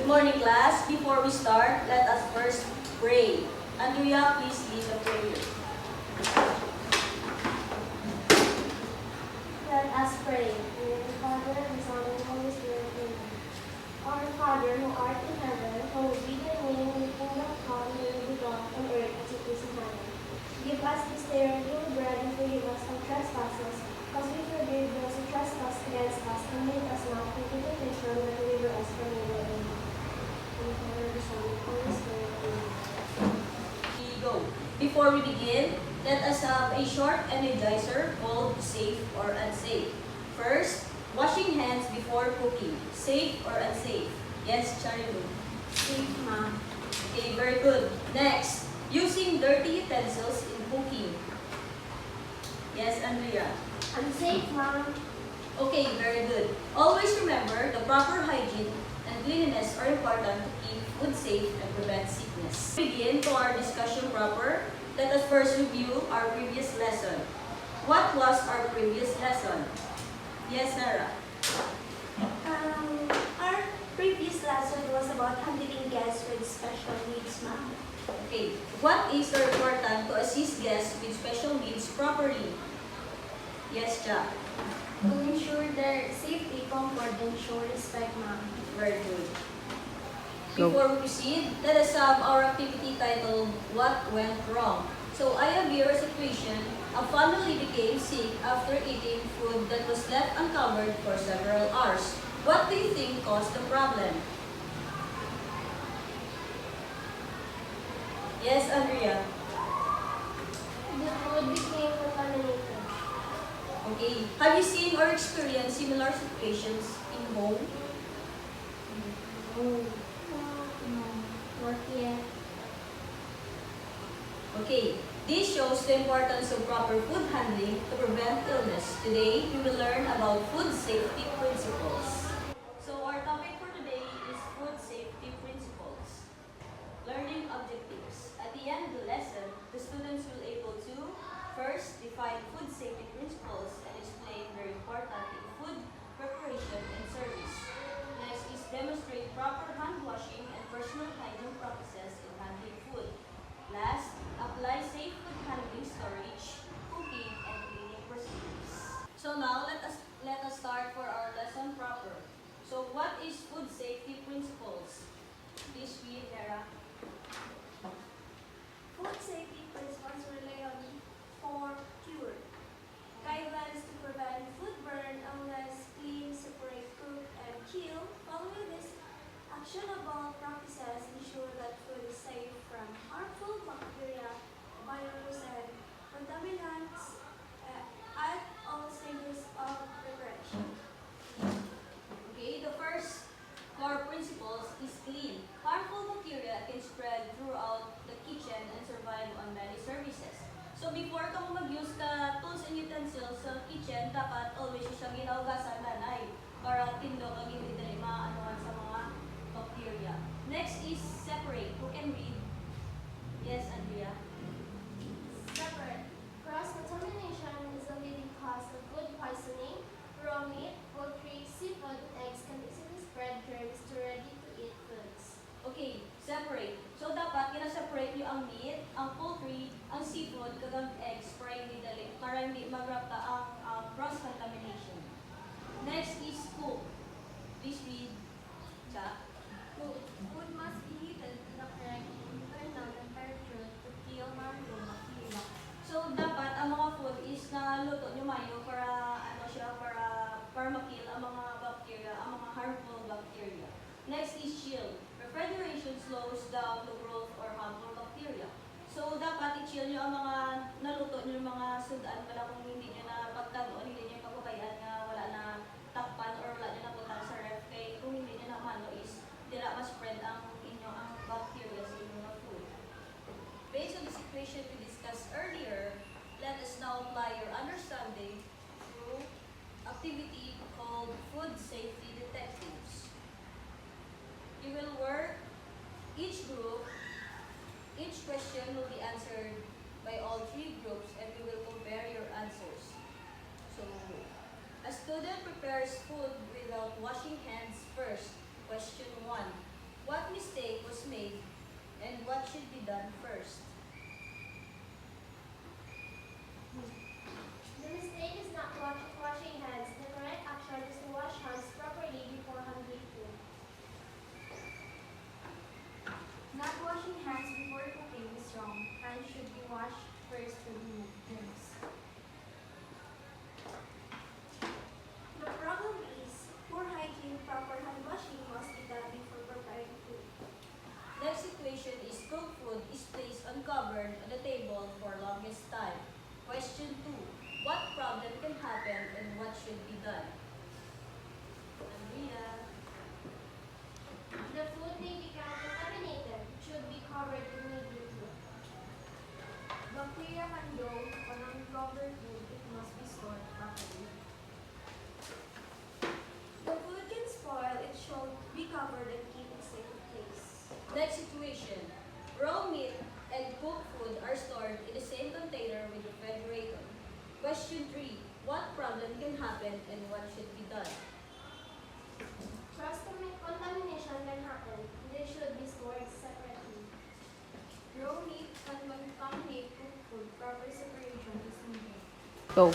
Good morning, class. Before we start, let us first pray. Andrea, please lead the prayer. Let us pray. In the name of the Father, and the Son, and the Holy Spirit. Amen. Our Father, who art in heaven, hallowed be thy name. Thy kingdom come, thy will be done on earth as it is in heaven. Give us this day our daily bread, and forgive us our trespasses, as we forgive those who trespass against us, and lead us not into temptation, but deliver us from evil. Amen. In the Father, the Son, and the Holy Spirit. Amen. We go. Before we begin, let us have a short energizer called safe or unsafe. First, washing hands before cooking. Safe or unsafe? Yes, Charilu. Safe, ma'am. Okay, very good. Next, using dirty utensils in cooking. Yes, Andrea. Unsafe, ma'am. Okay, very good. Always remember the proper hygiene and cleanliness are important to keep food safe and prevent sickness. Begin to our discussion proper. Let us first review our previous lesson. What was our previous lesson? Yes, Sarah. Our previous lesson was about handling guests with special needs, ma'am. Okay. What is so important to assist guests with special needs properly? Yes, Jack. To ensure their safety, comfort, and show respect, ma'am. Very good. Go. Before we proceed, let us have our activity titled, What Went Wrong? So I have here a situation. A family became sick after eating food that was left uncovered for several hours. What do you think caused the problem? Yes, Andrea. The food became contaminated. Okay. Have you seen or experienced similar situations in home? No, not yet. Okay, this shows the importance of proper food handling to prevent illness. Today, we will learn about food safety principles. So our topic for today is food safety principles. Learning objectives. At the end of the lesson, the students will able to first define food safety principles and explain their importance in food preparation and service. Next is demonstrate proper hand washing and personal hygiene practices in handling food. Last, apply safe food handling, storage, cooking, and cleaning procedures. So now let us start for our lesson proper. So what is food safety principles? Please read, Hera. Food safety principles rely on 4 cure guidelines to prevent food burn unless clean, separate, cook, and kill. Following these actionable practices, ensure that food is safe from harmful bacteria, virus, and contaminants at all stages of preparation. Okay, the first core principles is clean. Harmful bacteria can spread throughout the kitchen and survive on many surfaces. So before ka mo mag-use ka tools and utensils sa kitchen, dapat always siyang ginaugasan nanay para tindo kag hindi dali maanuhan sa mga bacteria. Next is separate. Who can read? Yes, Andrea. Separate. Cross-contamination is the leading cause of food poisoning. Raw meat, poultry, seafood, and eggs can easily spread germs to ready-to-eat foods. Okay, separate. So dapat kina-separate niyo ang meat, ang poultry, ang seafood, kag ang eggs para hindi magrapta ang cross-contamination. Next is cook. Please read. Cha. Food must be heated to the correct internal temperature to kill harmful bacteria. So dapat ang mga food is naluto niyo mayo para para makil ang mga bacteria, ang mga harmful bacteria. Next is chill. Refrigeration slows down the growth or harmful bacteria. So dapat i-chill niyo ang mga naluto niyo mga sudan para kung hindi niyo na pagkanon, hindi niyo papatayan nga wala na takpan or wala niyo na putan sa ref kay kung hindi niyo na mano is dila ma-spread ang bacteria sa inyong mga food. Based on the situation we discussed earlier, let us now apply your understanding through activity called Food Safety Detectives. You will work each group. Each question will be answered by all 3 groups and we will compare your answers. So, a student prepares food without washing hands first. Question 1. stored on the table for longest time? Question 2. What problem can happen and what should be done? Andrea. The food may become contaminated, should be covered immediately. Bacteria can grow on uncovered food. It must be stored properly. The food can spoil, it should be covered and keep in safe place. Next situation. Raw meat and cooked food are stored in the same container with refrigerator. Question 3. What problem can happen and what should be done? Contamination can happen. They should be stored separately. Raw meat can contaminate cooked food. Proper separation is needed. Go.